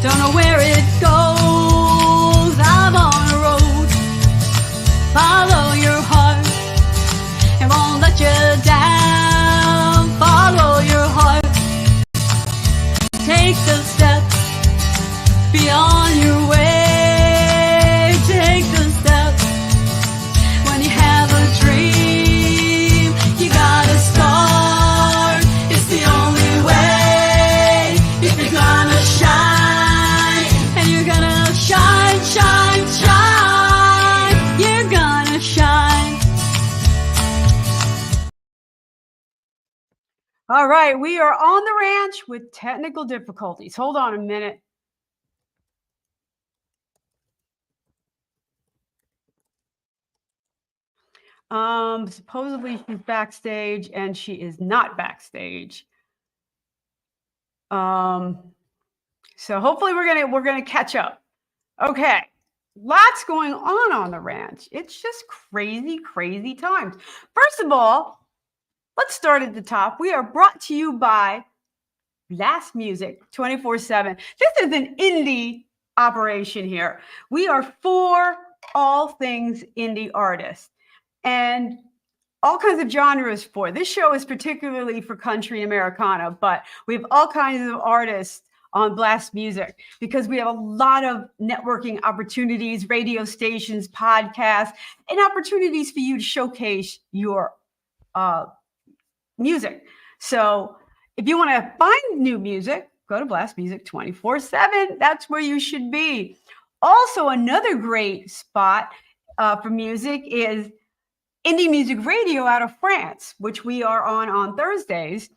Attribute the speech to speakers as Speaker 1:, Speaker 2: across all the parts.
Speaker 1: Don't know where it goes. I'm on a road. Follow your heart. It won't let you down. Follow your heart. Take the steps. Be on your way. Take the steps. When you have a dream, you gotta start. It's the only way. If you're gonna shine, and you're gonna shine, shine, shine. You're gonna shine. All right, we are on the ranch with technical difficulties. Hold on a minute. Supposedly she's backstage, and she is not backstage. So hopefully we're gonna catch up. Okay, lots going on the ranch. It's just crazy, crazy times. First of all, let's start at the top. We are brought to you by Blast Music 24/7. This is an indie operation here. We are for all things indie artists and all kinds of genres for. This show is particularly for country Americana, but we have all kinds of artists on Blast Music because we have a lot of networking opportunities, radio stations, podcasts, and opportunities for you to showcase your music. So if you want to find new music, go to Blast Music 24/7. That's where you should be. Also, another great spot for music is Indie Music Radio out of France, which we are on Thursdays.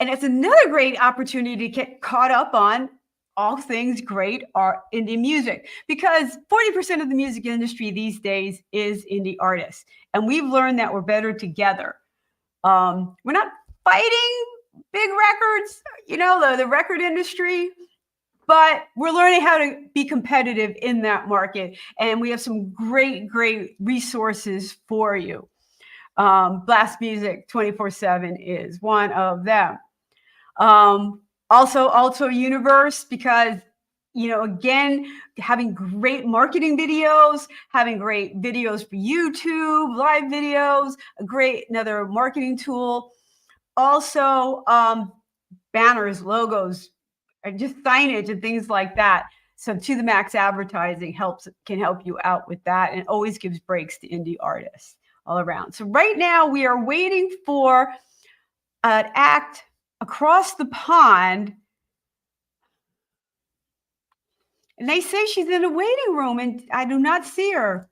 Speaker 1: And it's another great opportunity to get caught up on all things great art, indie music, because 40% of the music industry these days is indie artists. And we've learned that we're better together. We're not fighting big records, the record industry, but we're learning how to be competitive in that market. And we have some great, great resources for you. Blast Music 24/7 is one of them. Also Alto Universe, because, again, having great marketing videos, having great videos for YouTube, live videos, another marketing tool. Also, banners, logos, and just signage and things like that. So To The Max Advertising can help you out with that, and always gives breaks to indie artists all around. So right now we are waiting for an act across the pond, and they say she's in a waiting room, and I do not see her.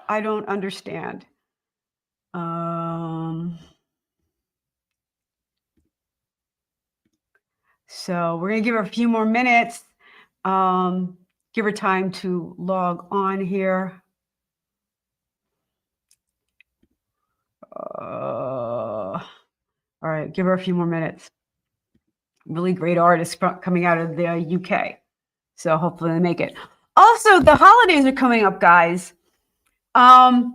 Speaker 1: I don't understand. So we're going to give her a few more minutes. Give her time to log on here. All right, give her a few more minutes. Really great artists coming out of the UK. So hopefully they make it. Also, the holidays are coming up, guys. And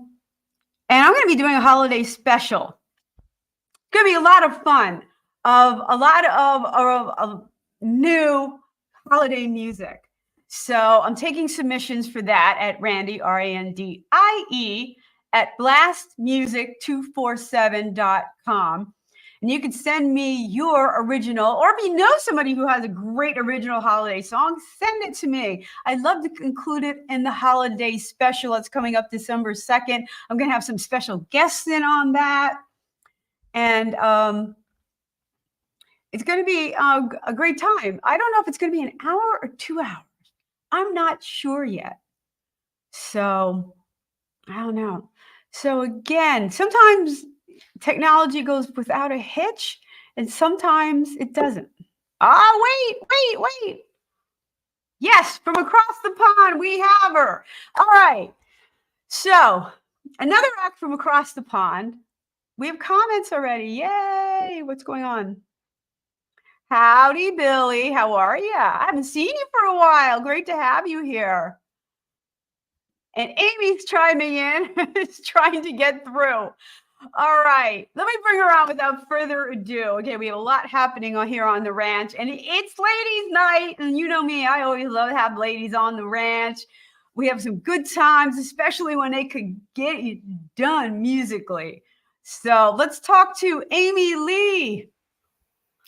Speaker 1: I'm going to be doing a holiday special. It's going to be a lot of fun of a lot of new holiday music. So I'm taking submissions for that at Randie, Randie, at blastmusic247.com. And you can send me your original, or if you know somebody who has a great original holiday song, send it to me. I'd love to include it in the holiday special that's coming up December 2nd. I'm going to have some special guests in on that. And it's going to be a great time. I don't know if it's going to be an hour or 2 hours. I'm not sure yet. So I don't know. So again, sometimes technology goes without a hitch, and sometimes it doesn't. Wait. Yes, from across the pond, we have her. All right. So another act from across the pond. We have comments already. Yay. What's going on? Howdy, Billy. How are you? I haven't seen you for a while. Great to have you here. And Amy's chiming in, is trying to get through. All right, let me bring her on without further ado. Okay, we have a lot happening on here on the ranch, and it's ladies' night. And you know me, I always love to have ladies on the ranch. We have some good times, especially when they could get it done musically. So let's talk to Amy Leigh.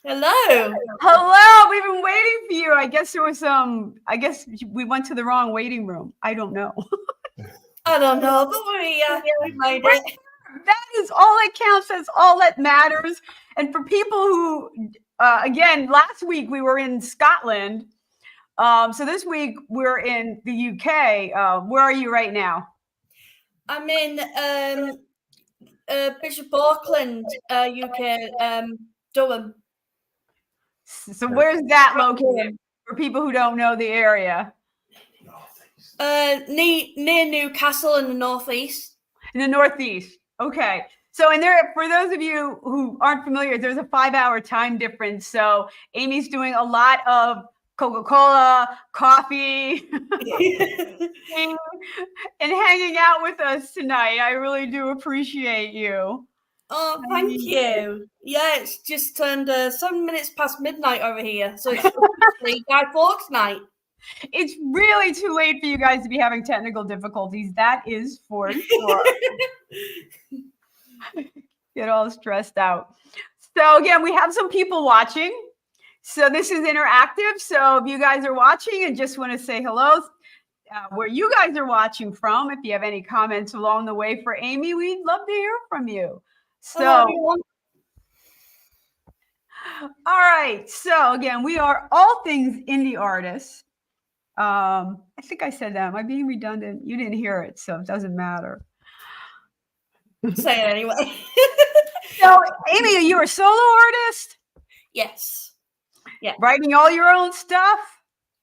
Speaker 2: Hello.
Speaker 1: Hello, we've been waiting for you. I guess we went to the wrong waiting room. I don't know.
Speaker 2: I don't know, but we're here. We made it.
Speaker 1: That is all that counts. That's all that matters. And for people who, again, last week we were in Scotland. So this week we're in the UK. Where are you right now?
Speaker 2: I'm in Bishop Auckland, UK, Durham.
Speaker 1: So where's that located for people who don't know the area?
Speaker 2: Near Newcastle in the northeast.
Speaker 1: In the northeast. Okay. So, and there, for those of you who aren't familiar, there's a 5-hour time difference. So Amy's doing a lot of Coca-Cola, coffee, and hanging out with us tonight. I really do appreciate you.
Speaker 2: Oh, thank you. Yeah, it's just turned 7 minutes past midnight over here. So it's officially Guy Fawkes night.
Speaker 1: It's really too late for you guys to be having technical difficulties. That is for sure. Get all stressed out. So again, we have some people watching. So this is interactive. So if you guys are watching and just want to say hello, where you guys are watching from, if you have any comments along the way for Amy, we'd love to hear from you. So, all right. So again, we are all things indie artists. I think I said that. Am I being redundant? You didn't hear it, so it doesn't matter.
Speaker 2: Say it anyway.
Speaker 1: So, Amy, are you a solo artist?
Speaker 2: Yes. Yeah.
Speaker 1: Writing all your own stuff?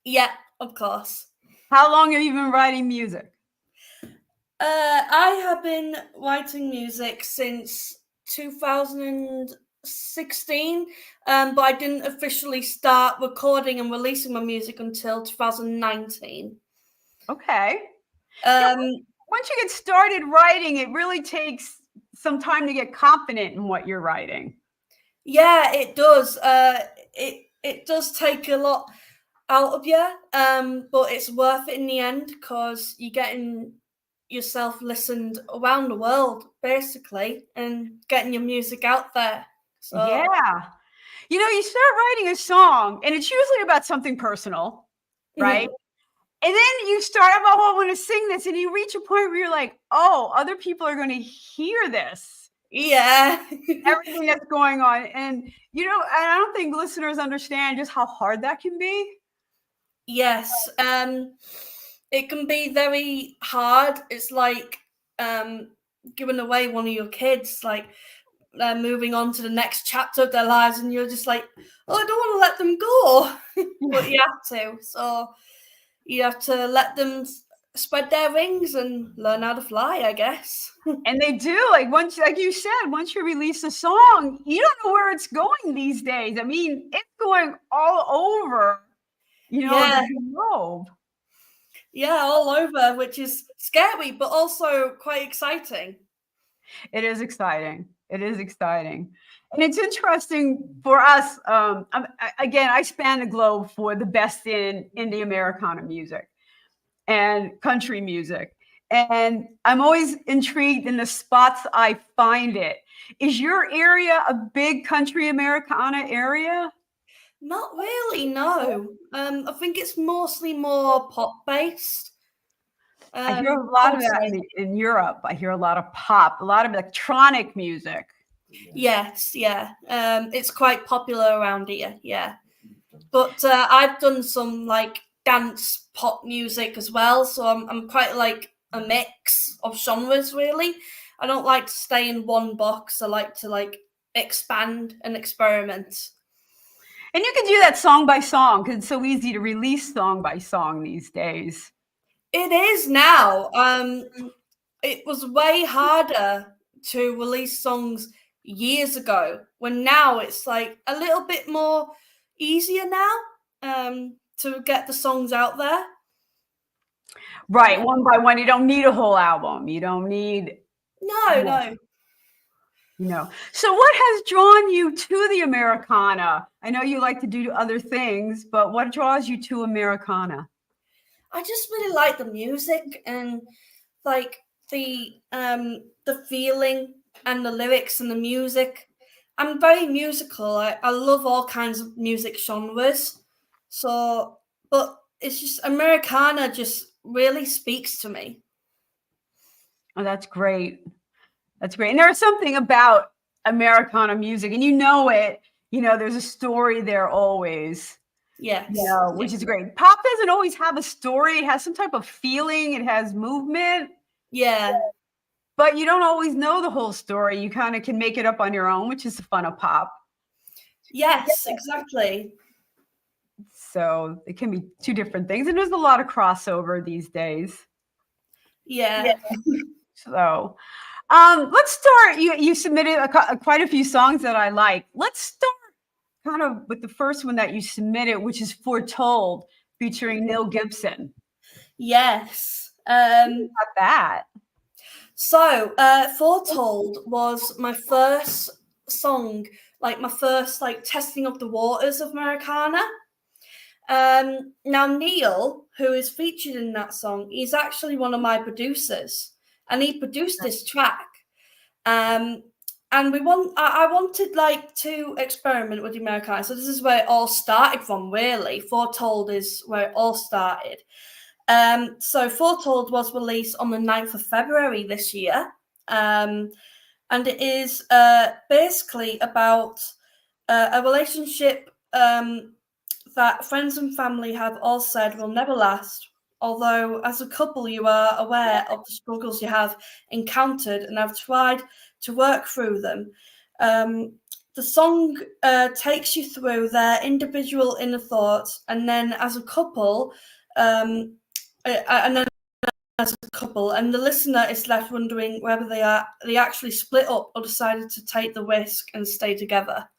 Speaker 2: Yeah, of course.
Speaker 1: How long have you been writing music?
Speaker 2: I have been writing music since 2016, but I didn't officially start recording and releasing my music until 2019.
Speaker 1: Okay. Once you get started writing, it really takes some time to get confident in what you're writing.
Speaker 2: Yeah, it does. It does take a lot out of you, but it's worth it in the end because you're getting yourself listened around the world, basically, and getting your music out there. So
Speaker 1: yeah. You know, you start writing a song, and it's usually about something personal, right? Mm-hmm. And then you start about, oh, I want to sing this, and you reach a point where you're like, oh, other people are going to hear this.
Speaker 2: Yeah.
Speaker 1: Everything that's going on. And, you know, I don't think listeners understand just how hard that can be.
Speaker 2: Yes. It can be very hard. It's like giving away one of your kids, like moving on to the next chapter of their lives, and you're just like, oh, I don't want to let them go. But you have to. So you have to let them spread their wings and learn how to fly, I guess.
Speaker 1: And they do. Like you said, once you release a song, you don't know where it's going these days. I mean, it's going all over, you know, the globe.
Speaker 2: Yeah, all over, which is scary, but also quite exciting.
Speaker 1: It is exciting. It is exciting. And it's interesting for us. Again, I span the globe for the best in indie Americana music and country music. And I'm always intrigued in the spots I find it. Is your area a big country Americana area?
Speaker 2: Not really, no. I think it's mostly more pop-based.
Speaker 1: I hear a lot of that in Europe. I hear a lot of pop, a lot of electronic music.
Speaker 2: Yes, yeah. It's quite popular around here, yeah. But I've done some like dance pop music as well, so I'm quite like a mix of genres, really. I don't like to stay in one box. I like to like expand and experiment.
Speaker 1: And you can do that song by song because it's so easy to release song by song these days.
Speaker 2: It is now. It was way harder to release songs years ago, when now it's like a little bit more easier now to get the songs out there.
Speaker 1: Right, one by one. You don't need a whole album. You don't need,
Speaker 2: No.
Speaker 1: So what has drawn you to the Americana? I know you like to do other things, but what draws you to Americana?
Speaker 2: I just really like the music and like the feeling and the lyrics and the music. I'm very musical. I love all kinds of music genres. So, but it's just Americana just really speaks to me.
Speaker 1: Oh, that's great. That's great. And there's something about Americana music, and it. There's a story there always.
Speaker 2: Yes.
Speaker 1: Which is great. Pop doesn't always have a story. It has some type of feeling. It has movement.
Speaker 2: Yeah.
Speaker 1: But you don't always know the whole story. You kind of can make it up on your own, which is the fun of pop.
Speaker 2: Yes, exactly.
Speaker 1: So it can be two different things. And there's a lot of crossover these days.
Speaker 2: Yeah.
Speaker 1: So let's start. You submitted quite a few songs that I like. Let's start kind of with the first one that you submitted, which is Foretold, featuring Neil Gibson.
Speaker 2: Yes.
Speaker 1: About that.
Speaker 2: So, Foretold was my first song, like my first testing of the waters of Americana. Now Neil, who is featured in that song, he's actually one of my producers, and he produced this track. And I wanted to experiment with the Americana. So this is where it all started from, really. Foretold is where it all started. So Foretold was released on the 9th of February this year. And it is basically about a relationship that friends and family have all said will never last. Although, as a couple, you are aware of the struggles you have encountered and have tried to work through them. The song takes you through their individual inner thoughts, and then as a couple, and the listener is left wondering whether they actually split up or decided to take the risk and stay together.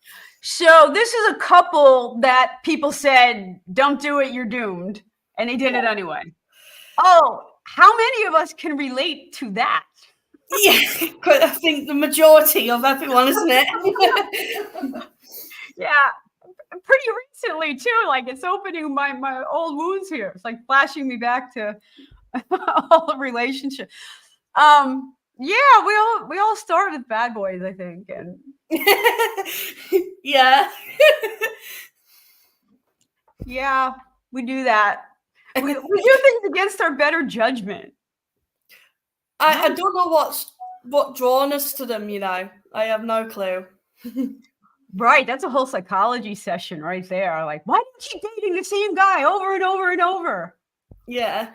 Speaker 1: So this is a couple that people said, "Don't do it, you're doomed," and they did it anyway. Oh, how many of us can relate to that?
Speaker 2: Yeah, I think the majority of everyone, isn't it?
Speaker 1: Yeah, pretty recently too. Like it's opening my old wounds here. It's like flashing me back to all the relationship. Yeah, we all start with bad boys, I think, and
Speaker 2: yeah,
Speaker 1: yeah, we do that. We do things against our better judgment.
Speaker 2: I don't know what drawn us to them. I have no clue.
Speaker 1: Right, that's a whole psychology session right there. Like, why do you keep dating the same guy over and over and over?
Speaker 2: Yeah.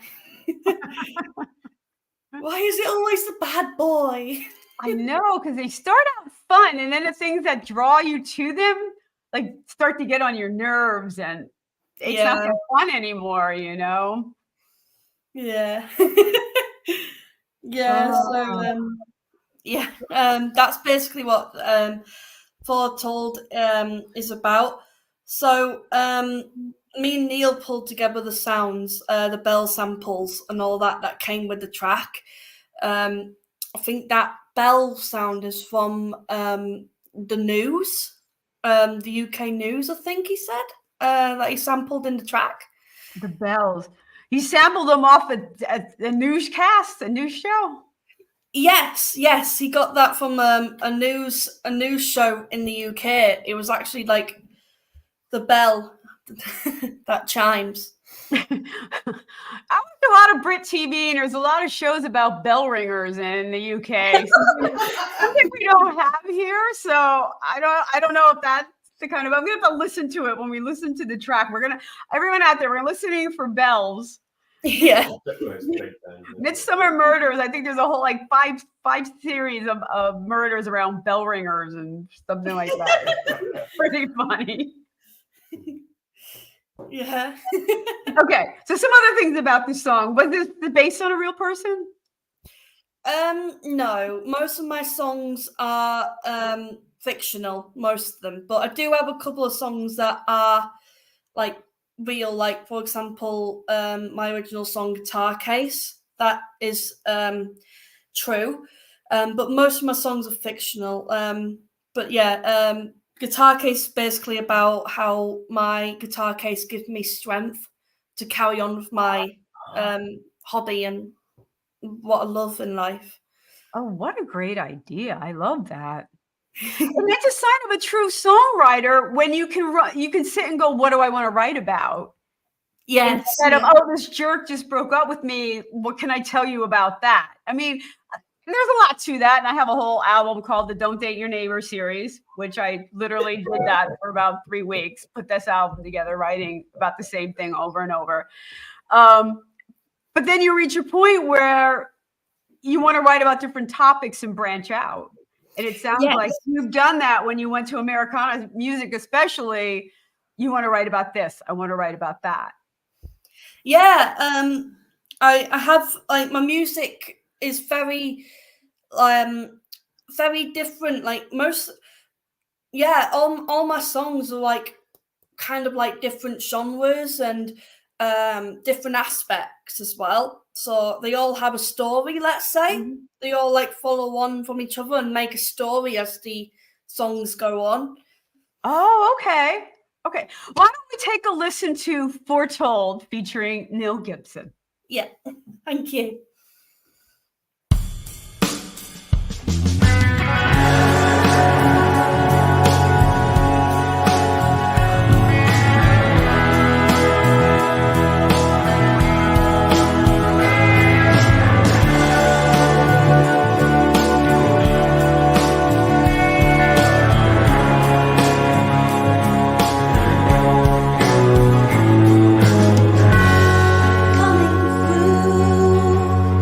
Speaker 2: Why is it always the bad boy?
Speaker 1: I know, because they start out fun, and then the things that draw you to them, like, start to get on your nerves, and it's not so fun anymore,
Speaker 2: Yeah. Yeah. So that's basically what Foretold is about. So me and Neil pulled together the sounds, the bell samples, and all that came with the track. I think that bell sound is from the news, the UK news. I think he said that he sampled in the track.
Speaker 1: The bells. He sampled them off a newscast, a news show.
Speaker 2: Yes, he got that from a news show in the UK. It was actually like the bell that chimes.
Speaker 1: I watch a lot of Brit TV, and there's a lot of shows about bell ringers in the UK. Something we don't have here, so I don't know if that's the kind of. I'm gonna have to listen to it when we listen to the track. Everyone out there, we're listening for bells.
Speaker 2: Yeah.
Speaker 1: Midsummer Murders. I think there's a whole five series of murders around bell ringers and something like that. Pretty funny.
Speaker 2: Yeah.
Speaker 1: Okay, so some other things about this song. Was this based on a real person?
Speaker 2: No. Most of my songs are fictional, most of them. But I do have a couple of songs that are real. Like, for example, my original song Guitar Case, that is true. But most of my songs are fictional. But yeah, Guitar Case is basically about how my guitar case gives me strength to carry on with my hobby and what I love in life.
Speaker 1: Oh, what a great idea. I love that. And that's a sign of a true songwriter when you can sit and go, what do I want to write about?
Speaker 2: Yes.
Speaker 1: Instead of, oh, this jerk just broke up with me. What can I tell you about that? I mean, there's a lot to that. And I have a whole album called the Don't Date Your Neighbor series, which I literally did that for about 3 weeks, put this album together, writing about the same thing over and over. But then you reach a point where you want to write about different topics and branch out. And it sounds like you've done that when you went to Americana music, especially. You want to write about this. I want to write about that.
Speaker 2: Yeah. I have, like, my music is very different. Like all my songs are like kind of like different genres and different aspects as well. So they all have a story, let's say. Mm-hmm. They all like follow on from each other and make a story as the songs go on.
Speaker 1: Oh, okay. Okay. Why don't we take a listen to Foretold featuring Neil Gibson?
Speaker 2: Yeah. Thank you.
Speaker 3: Coming through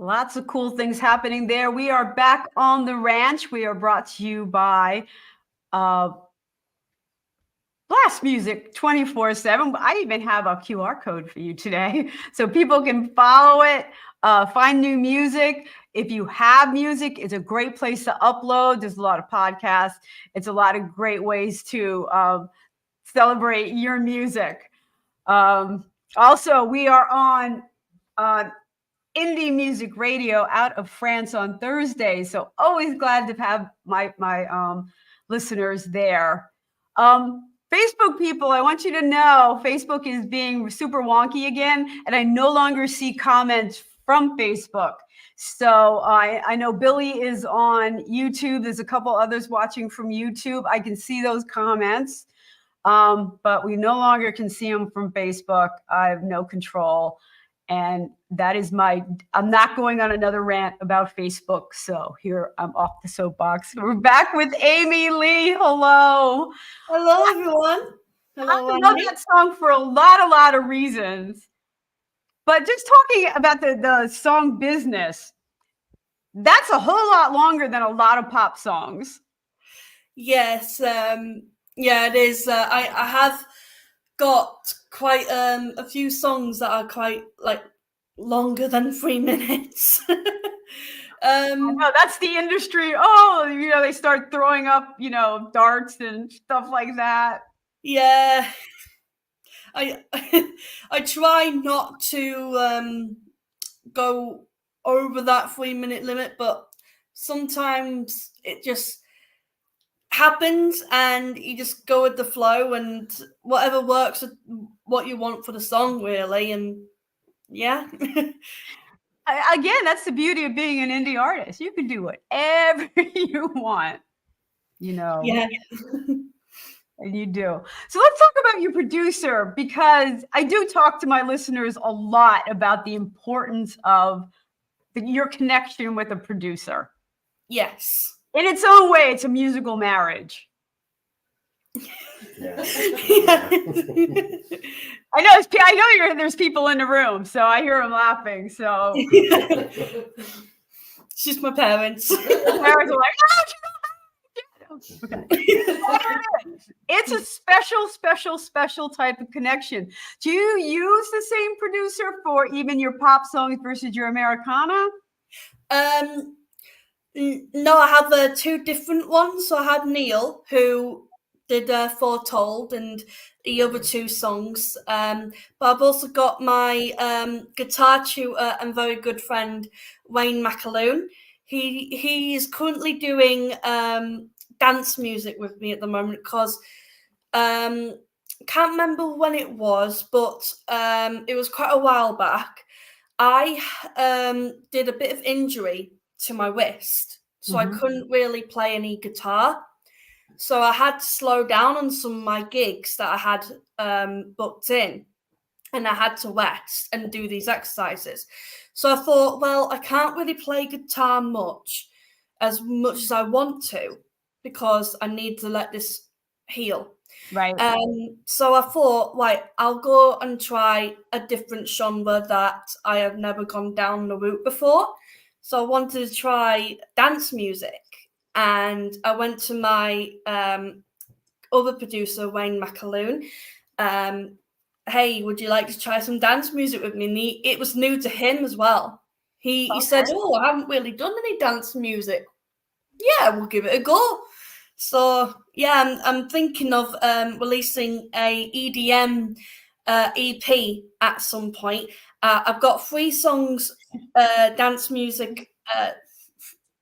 Speaker 1: Lots of cool things happening there. We are back on the ranch. We are brought to you by Blast Music 24/7. I even have a QR code for you today so people can follow it, find new music. If you have music, it's a great place to upload. There's a lot of podcasts. It's a lot of great ways to celebrate your music. Also, we are on indie music radio out of France on Thursday. So always glad to have my listeners there. Facebook people, I want you to know Facebook is being super wonky again, and I no longer see comments from Facebook. So I know Billy is on YouTube. There's a couple others watching from YouTube. I can see those comments, but we no longer can see them from Facebook. I have no control. And that is I'm not going on another rant about Facebook. So here I'm off the soapbox. We're back with Amy Leigh. Hello.
Speaker 2: Hello, everyone. Hello,
Speaker 1: I love that song for a lot of reasons. But just talking about the song business, that's a whole lot longer than a lot of pop songs.
Speaker 2: Yes. Yeah, it is. I have got quite a few songs that are quite like longer than 3 minutes.
Speaker 1: No, that's the industry. Oh, they start throwing up, darts and stuff like that.
Speaker 2: Yeah. I try not to go over that 3 minute limit, but sometimes it just happens and you just go with the flow and whatever works with what you want for the song, really. And yeah.
Speaker 1: Again, that's the beauty of being an indie artist. You can do whatever you want,
Speaker 2: Yeah.
Speaker 1: And you do. So let's talk about your producer, because I do talk to my listeners a lot about the importance of your connection with a producer.
Speaker 2: Yes.
Speaker 1: In its own way, it's a musical marriage.
Speaker 2: Yeah.
Speaker 1: I know there's people in the room, so I hear them laughing. So
Speaker 2: it's just my parents.
Speaker 1: My parents are like, "Oh, okay." It's a special type of connection. Do you use the same producer for even your pop songs versus your Americana?
Speaker 2: No, I have two different ones. So I had Neil, who did Foretold and the other two songs. But I've also got my guitar tutor and very good friend, Wayne McAloon. He is currently doing dance music with me at the moment because can't remember when it was, but it was quite a while back. I did a bit of injury to my wrist, so I couldn't really play any guitar. So I had to slow down on some of my gigs that I had booked in, and I had to rest and do these exercises. So I thought, well, I can't really play guitar much as I want to because I need to let this heal.
Speaker 1: Right.
Speaker 2: So I thought, right, I'll go and try a different genre that I have never gone down the route before. So I wanted to try dance music. And I went to my other producer, Wayne McAloon. Hey, would you like to try some dance music with me? And it was new to him as well. He said, oh, I haven't really done any dance music. Yeah, we'll give it a go. So yeah, I'm thinking of releasing a EDM EP at some point. I've got 3 songs, dance music,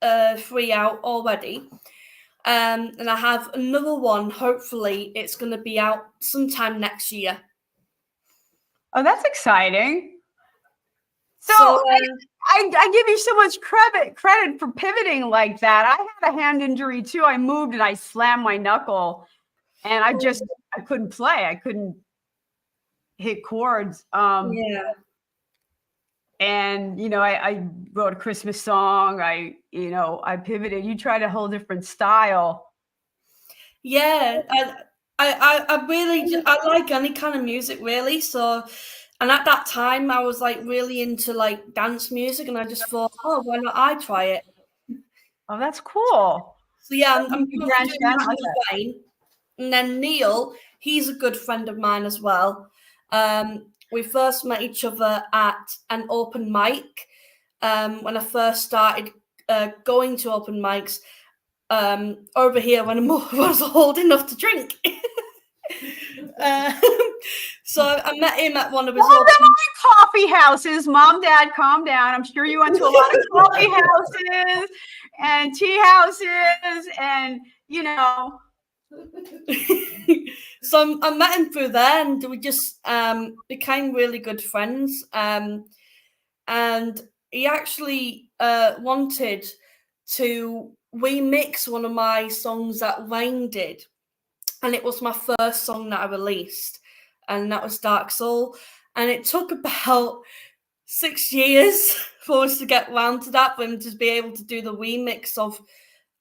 Speaker 2: 3 out already, and I have another one. Hopefully, it's going to be out sometime next year.
Speaker 1: Oh, that's exciting! So I give you so much credit for pivoting like that. I had a hand injury too. I moved and I slammed my knuckle, and I couldn't play. I couldn't hit chords.
Speaker 2: Yeah.
Speaker 1: And I wrote a Christmas song. I pivoted. You tried a whole different style.
Speaker 2: Yeah, I really like any kind of music, really. So And at that time, I was like really into like dance music, and I just thought, oh, why not I try it?
Speaker 1: Oh, that's cool.
Speaker 2: So yeah, I'm
Speaker 1: You
Speaker 2: currently
Speaker 1: branched
Speaker 2: doing
Speaker 1: out
Speaker 2: that
Speaker 1: like
Speaker 2: in
Speaker 1: that.
Speaker 2: the vein. And then Neil, he's a good friend of mine as well. We first met each other at an open mic when I first started going to open mics over here when I was old enough to drink. So I met him at one of his
Speaker 1: Coffee houses. Mom, Dad, calm down. I'm sure you went to a lot of coffee houses and tea houses, and you know.
Speaker 2: So I met him through there, and we just became really good friends. And he actually wanted to remix one of my songs that Wayne did, and it was my first song that I released, and that was Dark Soul. And it took about 6 years for us to get round to that, for him to be able to do the remix of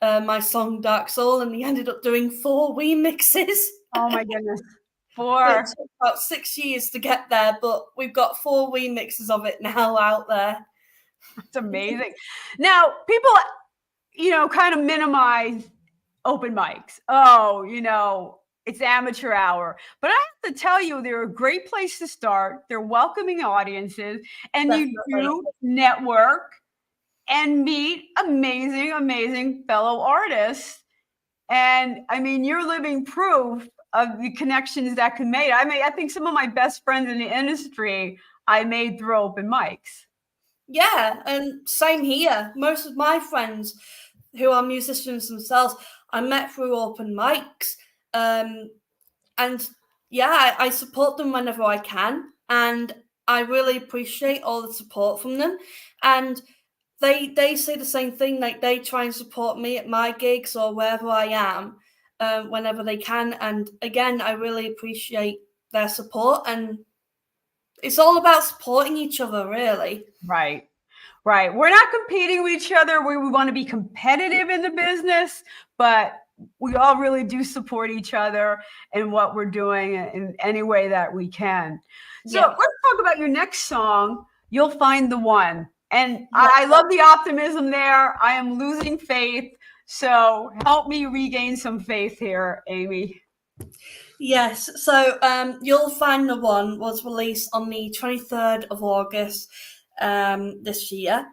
Speaker 2: my song Dark Soul, and he ended up doing 4 remixes.
Speaker 1: Oh my goodness.
Speaker 2: It
Speaker 1: 4.
Speaker 2: took about 6 years to get there, but we've got 4 remixes of it now out there.
Speaker 1: It's amazing. Now, people, kind of minimize open mics. Oh, it's amateur hour. But I have to tell you, they're a great place to start. They're welcoming audiences, and
Speaker 2: Definitely.
Speaker 1: you do network and meet amazing, amazing fellow artists. And I mean, you're living proof of the connections that can made. I think some of my best friends in the industry I made through open mics.
Speaker 2: Yeah, and same here. Most of my friends who are musicians themselves, I met through open mics. And yeah, I support them whenever I can. And I really appreciate all the support from them. And they say the same thing, like they try and support me at my gigs or wherever I am, whenever they can. And again, I really appreciate their support, and it's all about supporting each other, really.
Speaker 1: Right. We're not competing with each other. We want to be competitive in the business, but we all really do support each other in what we're doing in any way that we can. So let's talk about your next song, You'll Find the One. And I love the optimism there. I am losing faith. So help me regain some faith here, Amy.
Speaker 2: Yes. So You'll Find the One was released on the 23rd of August this year.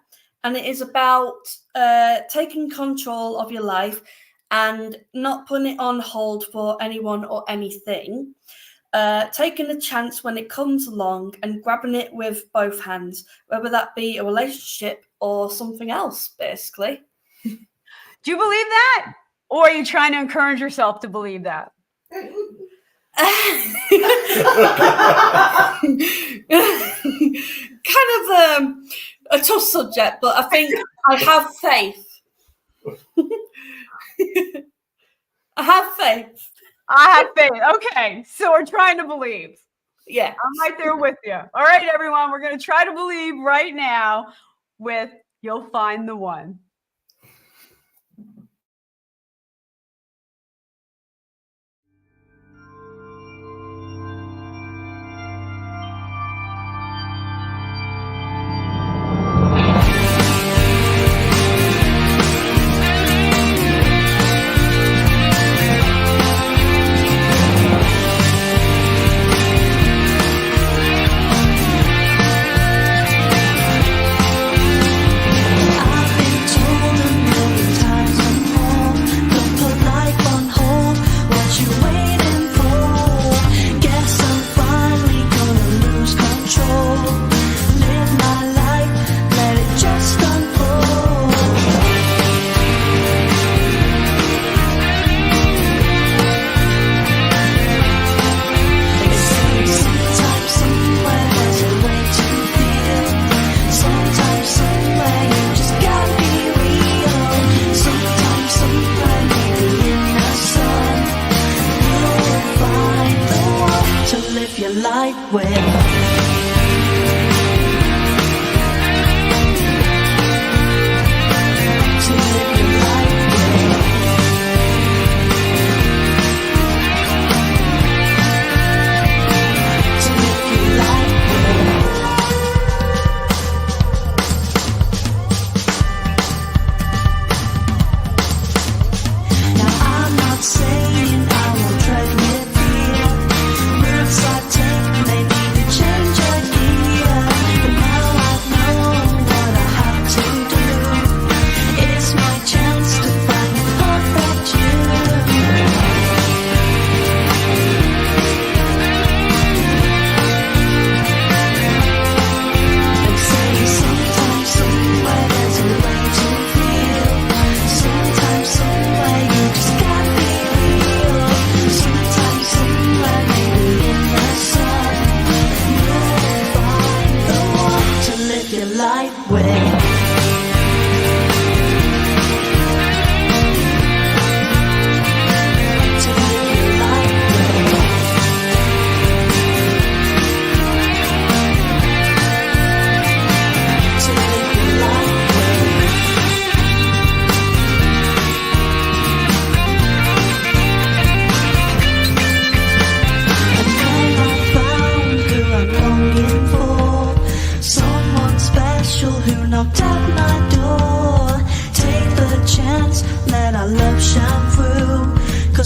Speaker 2: And it is about taking control of your life and not putting it on hold for anyone or anything. Taking a chance when it comes along and grabbing it with both hands, whether that be a relationship or something else, basically.
Speaker 1: Do you believe that? Or are you trying to encourage yourself to believe that?
Speaker 2: Kind of a tough subject, but I think I have faith. I have faith.
Speaker 1: Okay, so we're trying to believe.
Speaker 2: Yeah.
Speaker 1: I'm right there with you. All right, everyone, we're going to try to believe right now with You'll Find the One.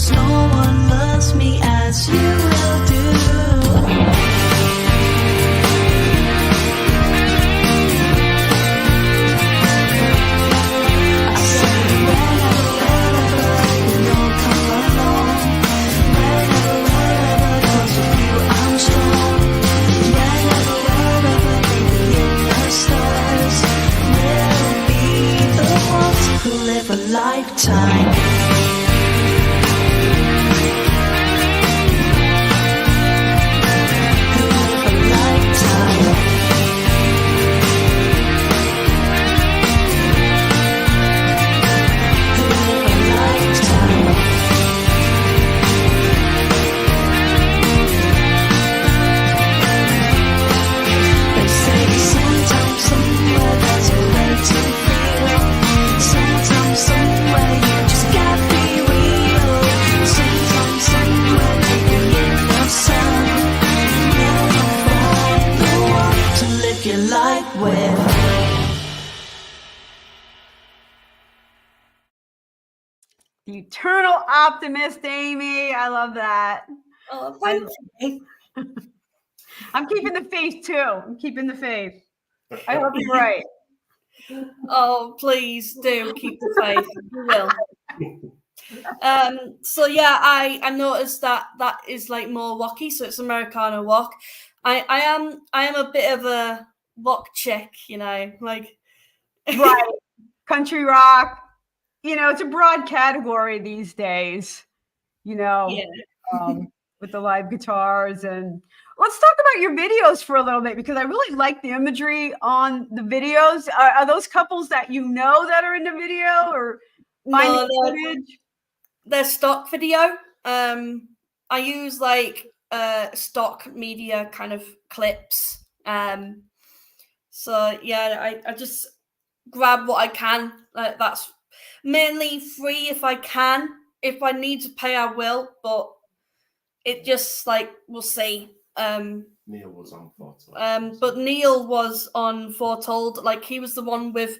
Speaker 3: 'cause no one loves me as you will do. Live a lifetime. Who live a lifetime. Who live a lifetime. They say sometimes somewhere there's a way to feel. Sometimes somewhere you just gotta be real. Sometimes somewhere taking in the sun. Never find the one to live your life with.
Speaker 1: The eternal optimist, Amy. I love that.
Speaker 2: Oh, thank you.
Speaker 1: I'm keeping the faith too. I'm keeping the faith. I hope you're right.
Speaker 2: Oh, please do keep the faith. You will. So yeah, I noticed that is like more rocky, so it's Americana rock. I am a bit of a rock chick, you know, like
Speaker 1: Right. Country rock. You know, it's a broad category these days, you know,
Speaker 2: yeah.
Speaker 1: with the live guitars. And let's talk about your videos for a little bit, because I really like the imagery on the videos. Are those couples that you know that are in the video, or finding footage?
Speaker 2: They're stock video. I use like stock media kind of clips. So yeah, I just grab what I can. That's mainly free if I can. If I need to pay, I will. But it just like we'll see.
Speaker 4: Neil was on Foretold.
Speaker 2: But Neil was on Foretold. Like he was the one with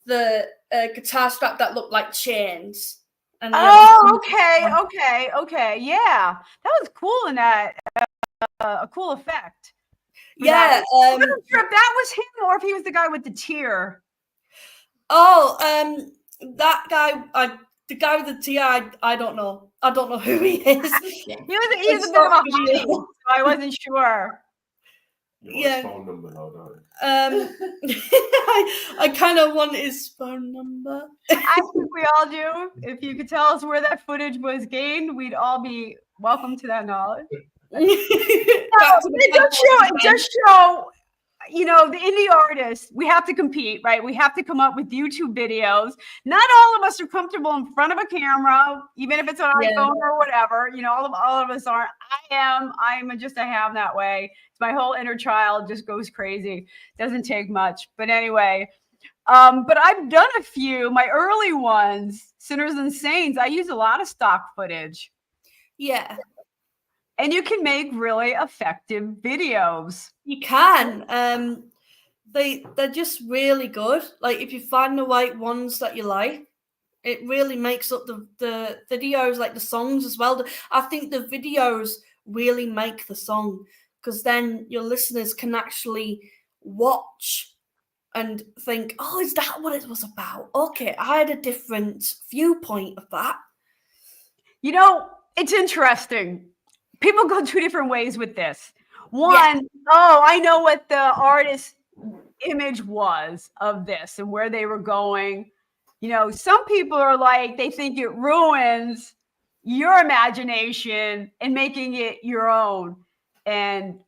Speaker 2: the guitar strap that looked like chains. And
Speaker 1: okay. Yeah, that was cool, in that a cool effect.
Speaker 2: Yeah,
Speaker 1: I wasn't sure if that was him or if he was the guy with the tear.
Speaker 2: Oh, that guy, the guy with the tear, I don't know. I don't know who he is.
Speaker 1: He was a bit of a hottie, so I wasn't sure.
Speaker 4: You want his phone number though, don't you?
Speaker 2: I kind of want his phone number.
Speaker 1: I think we all do. If you could tell us where that footage was gained, we'd all be welcome to that knowledge. It does show, you know, the indie artists, we have to compete, right? We have to come up with YouTube videos. Not all of us are comfortable in front of a camera, even if it's an iPhone or whatever. You know, all of us aren't. I'm just a ham that way. My whole inner child just goes crazy. Doesn't take much. But anyway, but I've done a few. My early ones, Sinners and Saints, I use a lot of stock footage.
Speaker 2: Yeah.
Speaker 1: And you can make really effective videos.
Speaker 2: You can. They're just really good. Like if you find the right ones that you like, it really makes up the videos, like the songs as well. I think the videos really make the song, because then your listeners can actually watch and think, oh, is that what it was about? Okay, I had a different viewpoint of that.
Speaker 1: You know, it's interesting. People go two different ways with this. One, oh, I know what the artist's image was of this and where they were going. You know, some people are like, they think it ruins your imagination and making it your own. And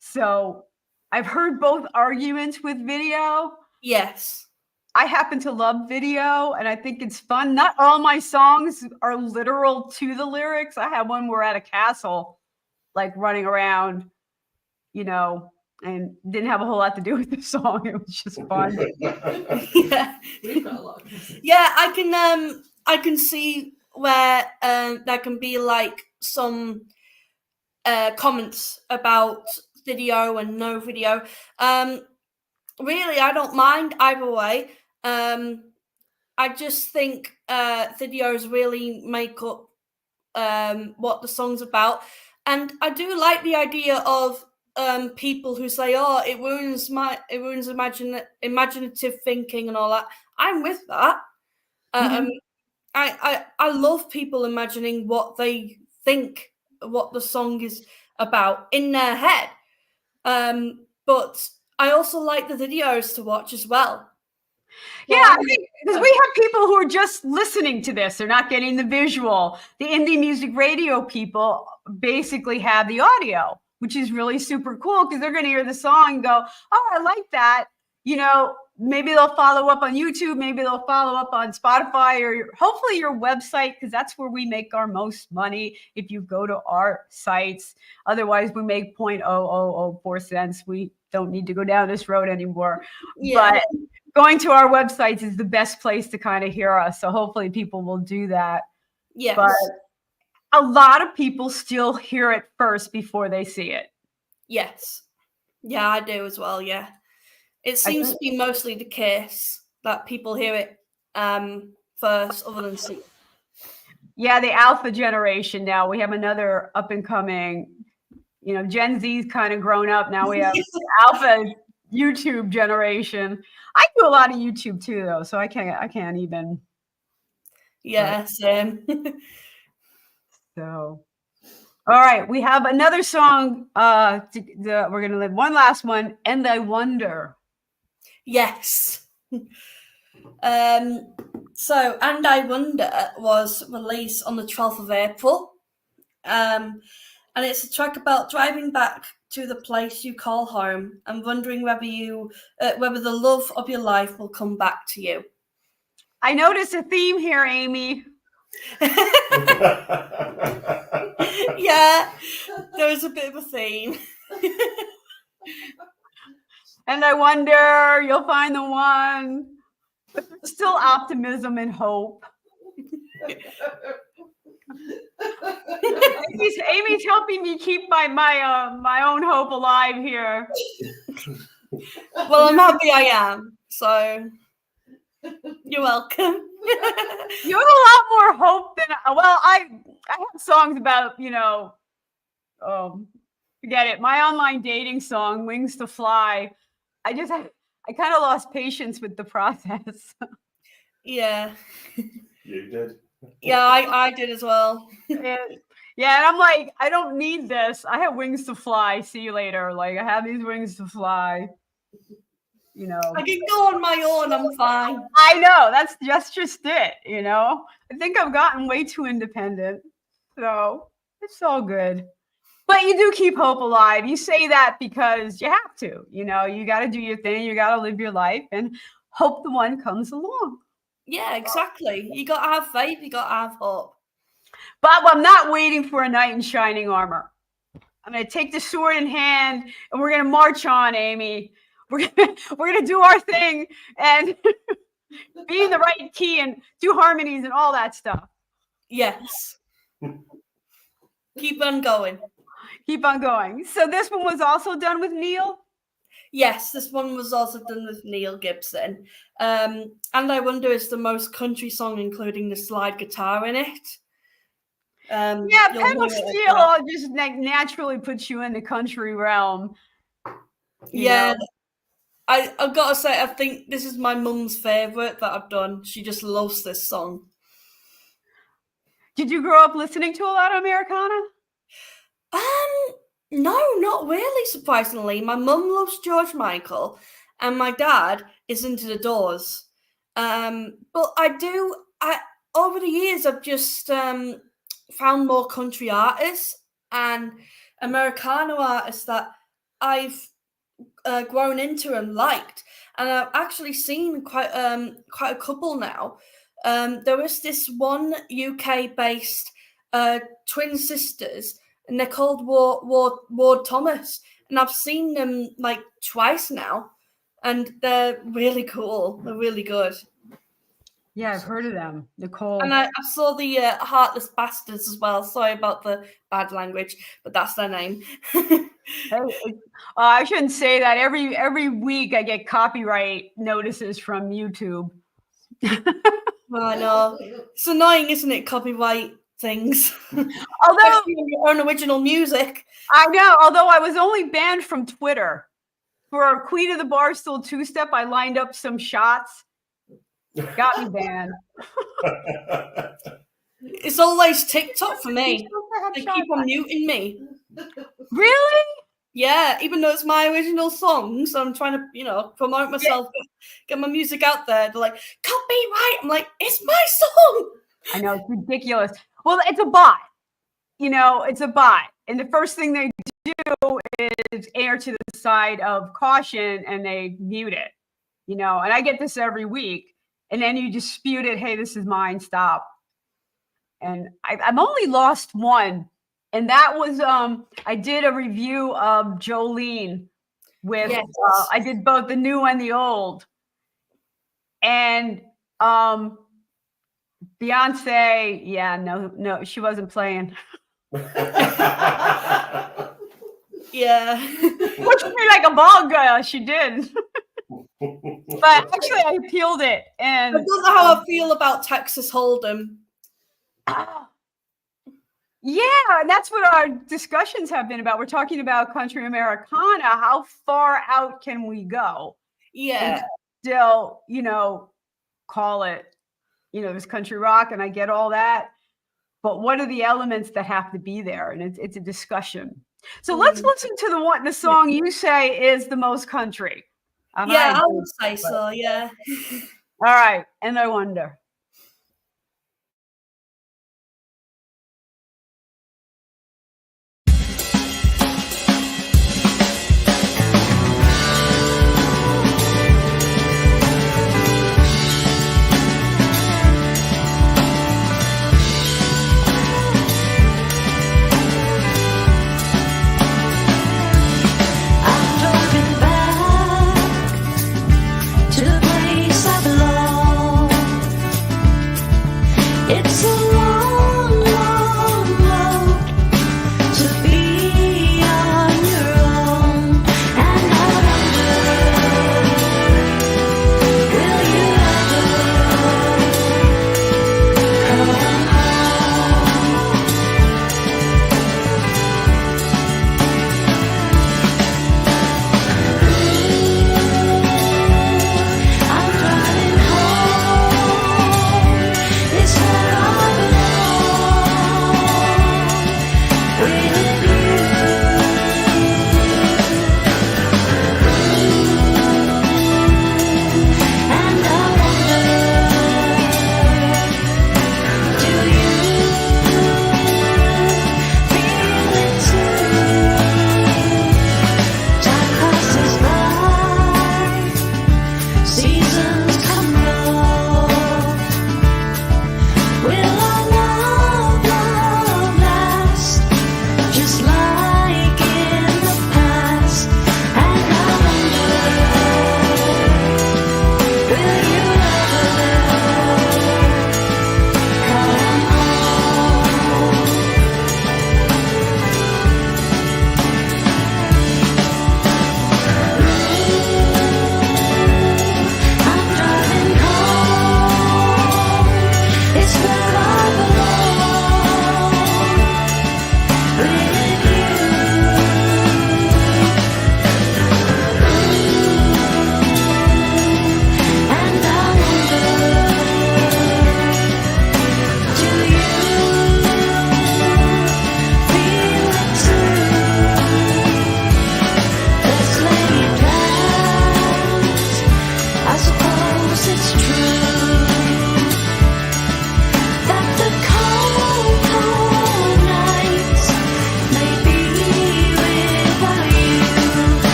Speaker 1: so I've heard both arguments with video.
Speaker 2: Yes.
Speaker 1: I happen to love video, and I think it's fun. Not all my songs are literal to the lyrics. I have one where at a castle, like running around, you know, and didn't have a whole lot to do with the song. It was just fun.
Speaker 2: Yeah. Yeah, I can see where there can be like some comments about video and no video. Really, I don't mind either way. I just think videos really make up what the song's about. And I do like the idea of people who say, "Oh, it ruins imaginative thinking and all that." I'm with that. I love people imagining what they think what the song is about in their head. But I also like the videos to watch as well.
Speaker 1: Yeah, because we have people who are just listening to this. They're not getting the visual. The indie music radio people basically have the audio, which is really super cool because they're going to hear the song and go, "Oh, I like that." You know, maybe they'll follow up on YouTube. Maybe they'll follow up on Spotify or hopefully your website, because that's where we make our most money if you go to our sites. Otherwise, we make 0.0004 cents. We don't need to go down this road anymore.
Speaker 2: Yeah.
Speaker 1: But going to our websites is the best place to kind of hear us. So hopefully people will do that.
Speaker 2: Yes.
Speaker 1: But a lot of people still hear it first before they see it.
Speaker 2: Yes. Yeah, I do as well. Yeah. It seems to be mostly the case that people hear it first, other than see it.
Speaker 1: Yeah, the alpha generation now. We have another up and coming, Gen Z's kind of grown up. Now we have alpha YouTube generation. I do a lot of YouTube too, though, so I can't even.
Speaker 2: Yeah, same.
Speaker 1: So, all right, we have another song. We're gonna live one last one, and I wonder.
Speaker 2: Yes. So, And I Wonder was released on the 12th of April. And it's a track about driving back to the place you call home and wondering whether the love of your life will come back to you.
Speaker 1: I noticed a theme here, Amy.
Speaker 2: Yeah, there is a bit of a theme.
Speaker 1: And I wonder, you'll find the one. But there's still optimism and hope. Amy's helping me keep my own hope alive here.
Speaker 2: Well, I'm happy I am. So you're welcome.
Speaker 1: You have a lot more hope than I have songs about, forget it. My online dating song, Wings to Fly. I kind of lost patience with the process.
Speaker 2: Yeah.
Speaker 4: You did.
Speaker 2: Yeah, I did as well.
Speaker 1: Yeah, and I'm like, I don't need this. I have wings to fly. See you later. Like, I have these wings to fly.
Speaker 2: I can go on my own. I'm fine.
Speaker 1: I know. That's just it. I think I've gotten way too independent. So it's all good. But you do keep hope alive. You say that because you have to. You got to do your thing. You got to live your life and hope the one comes along.
Speaker 2: Yeah, exactly. You got to have faith. You got to have hope.
Speaker 1: But I'm not waiting for a knight in shining armor. I'm going to take the sword in hand and we're going to march on, Amy. We're gonna do our thing and be in the right key and do harmonies and all that stuff.
Speaker 2: Yes. Keep on going.
Speaker 1: Keep on going. So this one was also done with Neil?
Speaker 2: Yes, this one was also done with Neil Gibson. And I Wonder is the most country song, including the slide guitar in it.
Speaker 1: Pedal steel just naturally puts you in the country realm.
Speaker 2: Yeah. I've got to say, I think this is my mum's favourite that I've done. She just loves this song.
Speaker 1: Did you grow up listening to a lot of Americana?
Speaker 2: No, not really, surprisingly. My mum loves George Michael and my dad is into the Doors. But over the years, I've just found more country artists and Americana artists that I've grown into and liked, and I've actually seen quite a couple now. There was this one UK-based twin sisters, and they're called Ward Thomas, and I've seen them like twice now, and they're really cool. They're really good.
Speaker 1: Yeah, I've heard of them. Nicole.
Speaker 2: And I saw the Heartless Bastards as well. Sorry about the bad language, but that's their name.
Speaker 1: I shouldn't say that. Every week I get copyright notices from YouTube.
Speaker 2: I know. It's annoying, isn't it? Copyright things.
Speaker 1: Although
Speaker 2: Especially on your own original music.
Speaker 1: I know, although I was only banned from Twitter for Queen of the Barstool two-step, I lined up some shots. Got me banned.
Speaker 2: It's always TikTok for me. They keep on muting me.
Speaker 1: Really?
Speaker 2: Yeah, even though it's my original song, so I'm trying to, promote myself, get my music out there. They're like, copyright. I'm like, it's my song.
Speaker 1: I know, it's ridiculous. Well, it's a bot. It's a bot. And the first thing they do is err to the side of caution and they mute it. And I get this every week. And then you dispute it. Hey, this is mine. Stop. And I've only lost one. And that was, I did a review of Jolene with,
Speaker 2: Yes.
Speaker 1: I did both the new and the old. And Beyonce, yeah, no, she wasn't playing.
Speaker 2: Yeah.
Speaker 1: Pushed me like a ball girl, she did. But actually, I appealed it. And
Speaker 2: I don't know how I feel about Texas Hold'em.
Speaker 1: Yeah, and that's what our discussions have been about. We're talking about country Americana. How far out can we go?
Speaker 2: Yeah.
Speaker 1: And still, call it, this country rock, and I get all that. But what are the elements that have to be there? And it's a discussion. So let's listen to the song you say is the most country.
Speaker 2: Yeah, I would say so, yeah.
Speaker 1: All right, And I Wonder.
Speaker 3: To the place I belong.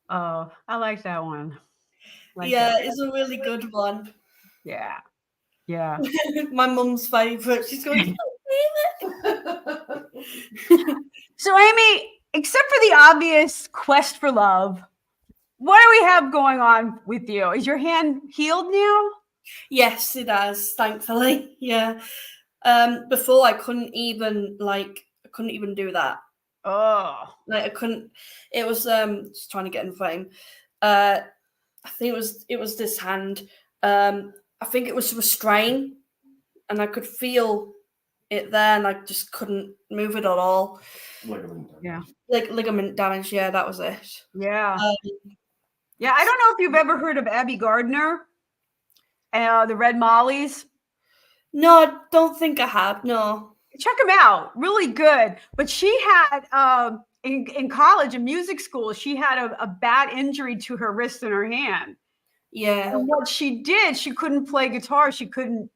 Speaker 1: Oh, I like that one. Like
Speaker 2: Yeah,
Speaker 1: that.
Speaker 2: it's a really good one.
Speaker 1: Yeah. Yeah.
Speaker 2: My mum's favourite. She's going,
Speaker 1: So, Amy, except for the obvious quest for love, what do we have going on with you? Is your hand healed now?
Speaker 2: yes, it has, thankfully. Yeah. Before I couldn't even do that.
Speaker 1: Oh,
Speaker 2: Like I couldn't. It was just trying to get in frame. I think it was this hand. I think it was restrain, and I could feel it there, and I just couldn't move it at all.
Speaker 4: Ligament damage.
Speaker 1: yeah.
Speaker 2: Like ligament damage. Yeah, that was it.
Speaker 1: Yeah.
Speaker 2: Um,
Speaker 1: Yeah. I don't know if you've ever heard of Abby Gardner, the Red Mollies.
Speaker 2: no, I don't think I have. No.
Speaker 1: Check them out. Really good. But she had, in college, in music school, she had a bad injury to her wrist and her hand.
Speaker 2: Yeah.
Speaker 1: And what she did, she couldn't play guitar. She couldn't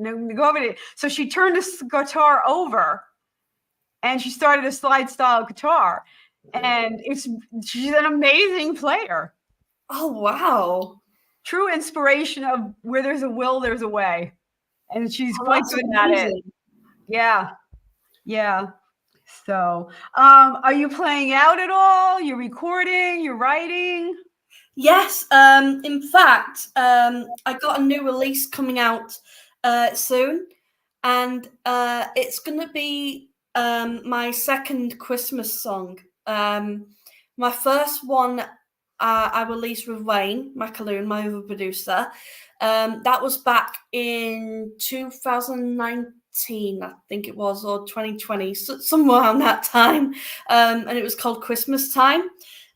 Speaker 1: go over it. So she turned the guitar over and she started a slide style guitar. And she's an amazing player.
Speaker 2: Oh wow.
Speaker 1: True inspiration of where there's a will, there's a way. And she's
Speaker 2: Oh,
Speaker 1: quite
Speaker 2: that's
Speaker 1: good at it.
Speaker 2: amazing.
Speaker 1: Yeah. Yeah. So, are you playing out at all? You're recording, you're writing?
Speaker 2: Yes. In fact, I got a new release coming out soon, and it's gonna be my second Christmas song. My first one I released with Wayne McAloon, my other producer. That was back in 2019, I think it was, or 2020, somewhere around that time. And it was called Christmas Time.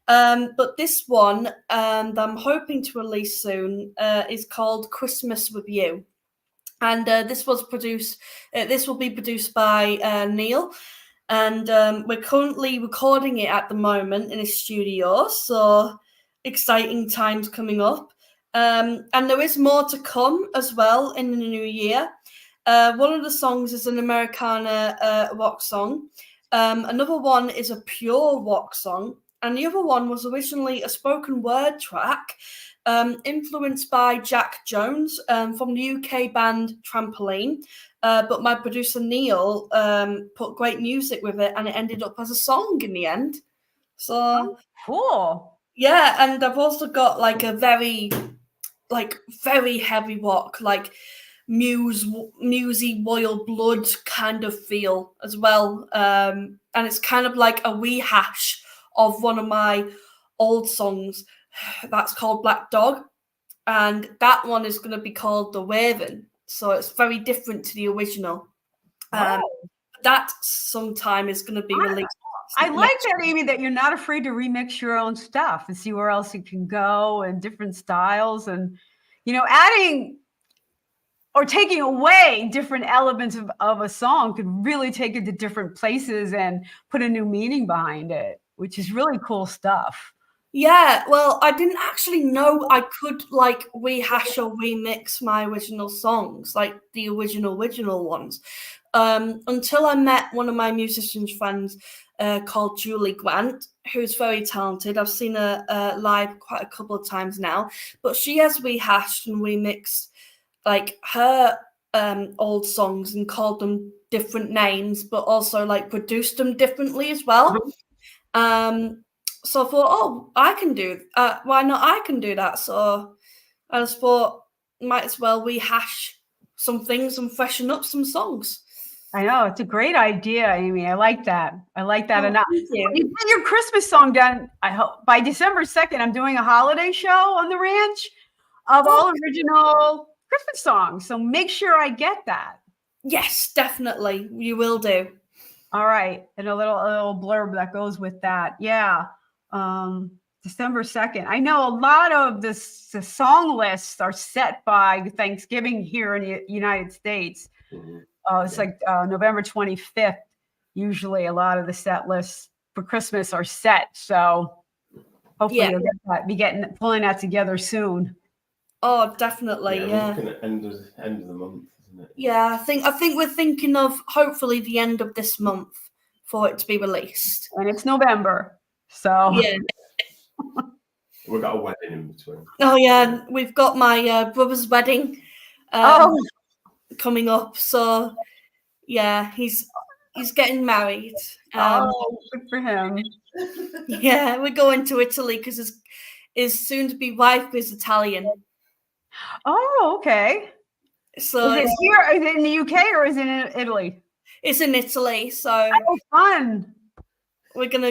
Speaker 2: But this one that I'm hoping to release soon is called Christmas with You. And this will be produced by Neil. And we're currently recording it at the moment in a studio. So exciting times coming up. And there is more to come as well in the new year. One of the songs is an Americana rock song. Another one is a pure rock song. And the other one was originally a spoken word track influenced by Jack Jones from the UK band Trampoline. But my producer Neil put great music with it and it ended up as a song in the end. So
Speaker 1: Cool.
Speaker 2: yeah, and I've also got like a very heavy rock, like musy royal blood kind of feel as well. And it's kind of like a rehash of one of my old songs that's called Black Dog. And that one is going to be called The Raven. So it's very different to the original. That sometime is going to be released.
Speaker 1: I like that, Amy, that you're not afraid to remix your own stuff and see where else it can go and different styles and, adding or taking away different elements of a song could really take it to different places and put a new meaning behind it, which is really cool stuff.
Speaker 2: Yeah, well, I didn't actually know I could rehash or remix my original songs, like the original ones, until I met one of my musicians friends called Julie Grant, who's very talented. I've seen her live quite a couple of times now, but she has rehashed and remixed like her old songs and called them different names, but also like produced them differently as well. So I thought, I can do. Why not? I can do that. So I just thought, might as well rehash some things and freshen up some songs.
Speaker 1: I know, it's a great idea, Amy. I like that. Enough.
Speaker 2: Thank you.
Speaker 1: You put your Christmas song done. I hope by December 2nd, I'm doing a holiday show on the ranch of all original Christmas songs. So make sure I get that.
Speaker 2: Yes, definitely. You will do.
Speaker 1: All right. And a little blurb that goes with that. Yeah. December 2nd. I know a lot of the song lists are set by Thanksgiving here in the United States. It's like November 25th. Usually a lot of the set lists for Christmas are set. So hopefully you'll be pulling that together soon.
Speaker 2: Oh, definitely. Yeah.
Speaker 4: We're looking at end of the month, isn't it?
Speaker 2: Yeah, I think we're thinking of hopefully the end of this month for it to be released.
Speaker 1: And it's November. So
Speaker 2: yeah.
Speaker 4: We've got a wedding in between.
Speaker 2: Oh yeah, we've got my brother's wedding coming up. So yeah, he's getting married.
Speaker 1: Good for him.
Speaker 2: Yeah, we're going to Italy because his soon-to-be wife is Italian.
Speaker 1: Oh, okay.
Speaker 2: So
Speaker 1: Is it here? Is it in the UK or is it in Italy?
Speaker 2: it's in Italy, so
Speaker 1: Oh, fun.
Speaker 2: we're gonna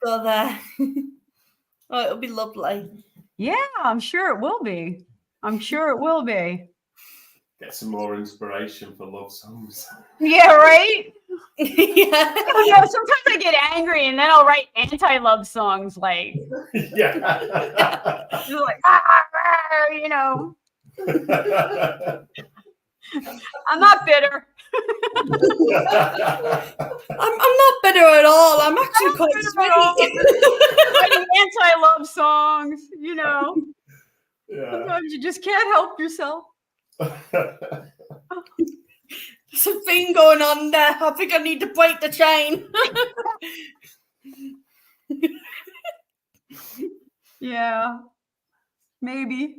Speaker 2: go there. Oh, it'll be lovely.
Speaker 1: Yeah, I'm sure it will be. I'm sure it will be.
Speaker 4: Get some more inspiration for love songs.
Speaker 1: Yeah, right?
Speaker 2: Yeah.
Speaker 1: You know, sometimes I get angry and then I'll write anti-love songs like,
Speaker 4: Yeah.
Speaker 1: like you know. I'm not bitter.
Speaker 2: I'm not bitter at all. I'm actually quite sweet.
Speaker 1: Writing anti-love songs, you know.
Speaker 4: Yeah.
Speaker 1: Sometimes you just can't help yourself.
Speaker 2: There's a thing going on there. I think I need to break the chain.
Speaker 1: Yeah. Maybe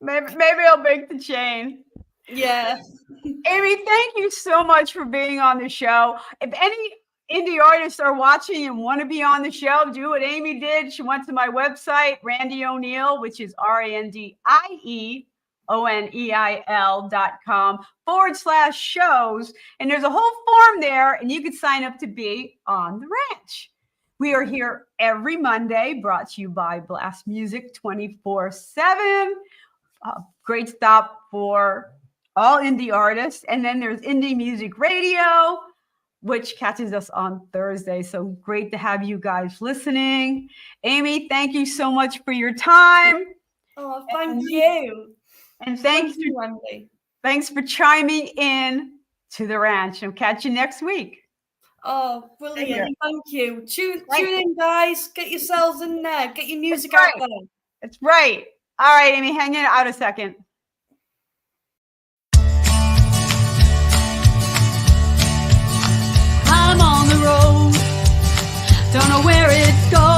Speaker 1: I'll break the chain.
Speaker 2: Yeah.
Speaker 1: Amy, thank you so much for being on the show. If any indie artists are watching and want to be on the show, do what Amy did. She went to my website, Randie O'Neil, which is RandieOneil.com/shows. And there's a whole form there, and you can sign up to be on the ranch. We are here every Monday, brought to you by Blast Music 24/7. Great stop for all indie artists. And then there's Indie Music Radio, which catches us on Thursday. So great to have you guys listening. Amy, thank you so much for your time.
Speaker 2: Oh, thank you.
Speaker 1: And
Speaker 2: Thank you, Randie.
Speaker 1: thanks for chiming in to the ranch. And catch you next week.
Speaker 2: Oh, brilliant. Thank you. Tune in, guys. Get yourselves in there. Get your music
Speaker 1: That's
Speaker 2: out
Speaker 1: right.
Speaker 2: there.
Speaker 1: That's right. All right, Amy, hang in out a second.
Speaker 3: I'm on the road, don't know where it's going.